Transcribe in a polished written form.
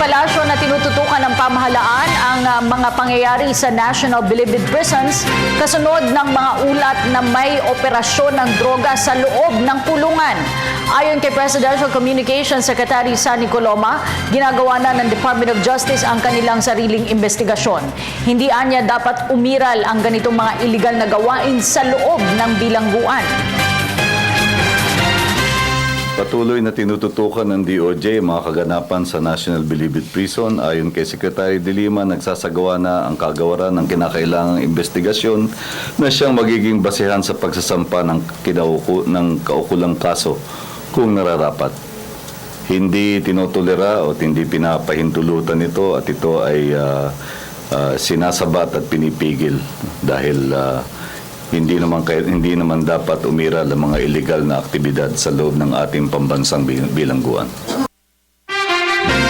palasyo na tinututukan ng pamahalaan ang mga pangyayari sa National Bilibid Prisons kasunod ng mga ulat na may operasyon ng droga sa loob ng kulungan. Ayon kay Presidential Communications Secretary Sunny Coloma, ginagawa na ng Department of Justice ang kanilang sariling investigasyon. Hindi anya dapat umiral ang ganitong mga iligal na gawain sa loob ng bilangguan. Patuloy na tinututukan ng DOJ ang mga kaganapan sa National Bilibid Prison. Ayon kay Secretary De Lima, nagsasagawa na ang kagawaran ng kinakailangang investigasyon na siyang magiging basehan sa pagsasampa ng kaukulang kaso kung nararapat. Hindi tinutulera o hindi pinapahintulutan ito at ito ay sinasabat at pinipigil dahil hindi naman dapat umiral ang mga illegal na aktibidad sa loob ng ating pambansang bilangguan.